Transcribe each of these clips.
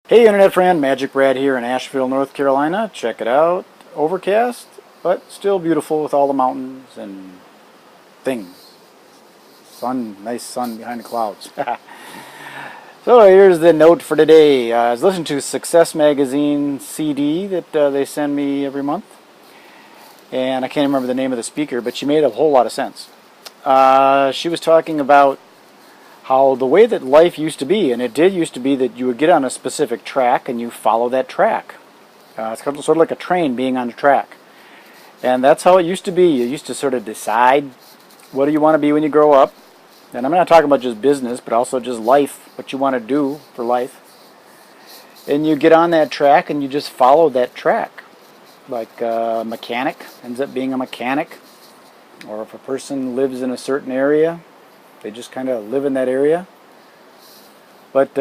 Hey Internet friend, Magic Brad here in Asheville, North Carolina. Check it out. Overcast, but still beautiful with all the mountains and things. Sun, nice sun behind the clouds. So here's the note for today. I was listening to Success Magazine CD that they send me every month. And I can't remember the name of the speaker, but she made a whole lot of sense. She was talking about how the way that life used to be, and it did used to be that you would get on a specific track and you follow that track. It's sort of like a train being on a track. And that's how it used to be. You used to sort of decide what do you want to be when you grow up. And I'm not talking about just business, but also just life, what you want to do for life. And you get on that track and you just follow that track. Like a mechanic ends up being a mechanic. Or if a person lives in a certain area, they just kind of live in that area. But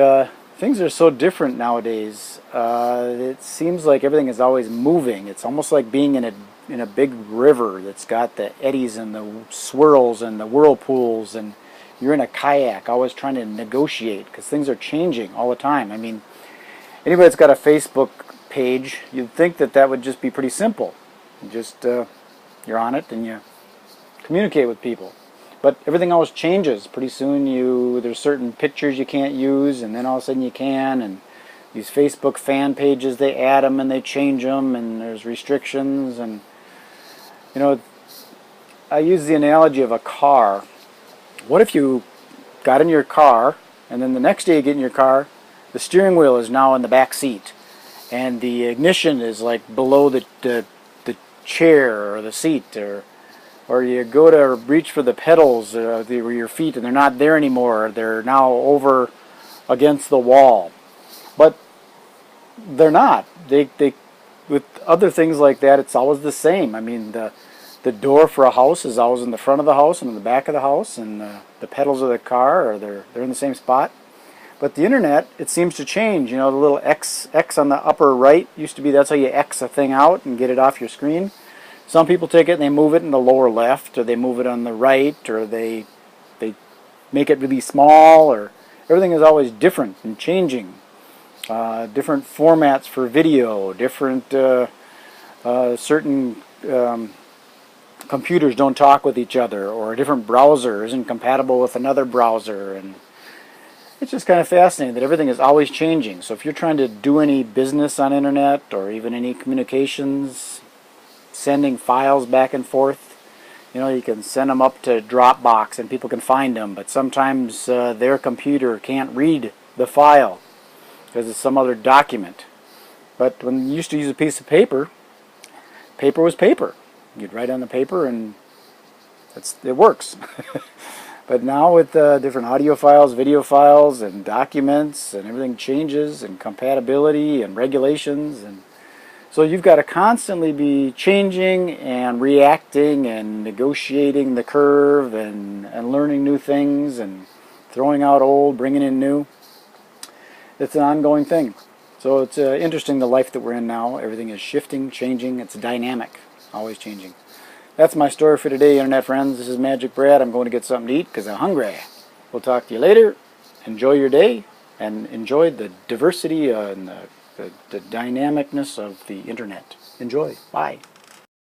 things are so different nowadays. It seems like everything is always moving. It's almost like being in a big river that's got the eddies and the swirls and the whirlpools, and you're in a kayak always trying to negotiate because things are changing all the time. I mean, anybody that's got a Facebook page, you'd think that that would just be pretty simple. You're on it and you communicate with people. But everything always changes. Pretty soon there's certain pictures you can't use, and then all of a sudden you can. And these Facebook fan pages, they add them and they change them, and there's restrictions. And you know, I use the analogy of a car. What if you got in your car, and then the next day you get in your car, the steering wheel is now in the back seat, and the ignition is like below the chair or the seat, or you go to reach for the pedals with your feet and they're not there anymore. They're now over against the wall. But they're not. They with other things like that, it's always the same. I mean, the door for a house is always in the front of the house and in the back of the house, and the pedals of the car they're in the same spot. But the internet, it seems to change. You know, the little X on the upper right used to be, that's how you X a thing out and get it off your screen. Some people take it and they move it in the lower left, or they move it on the right, or they make it really small, or everything is always different and changing. Different formats for video, different certain computers don't talk with each other, or a different browser isn't compatible with another browser, and it's just kind of fascinating that everything is always changing. So if you're trying to do any business on internet or even any communications, sending files back and forth, you know, you can send them up to Dropbox and people can find them, but sometimes their computer can't read the file because it's some other document. But when you used to use a piece of paper, paper was paper. You'd write on the paper and it works. But now with different audio files, video files, and documents, and everything changes, and compatibility and regulations, and so you've got to constantly be changing and reacting and negotiating the curve and learning new things and throwing out old, bringing in new. It's an ongoing thing. So it's interesting, the life that we're in now. Everything is shifting, changing. It's dynamic, always changing. That's my story for today, Internet friends. This is Magic Brad. I'm going to get something to eat because I'm hungry. We'll talk to you later. Enjoy your day and enjoy the diversity and the dynamicness of the internet. Enjoy. Bye.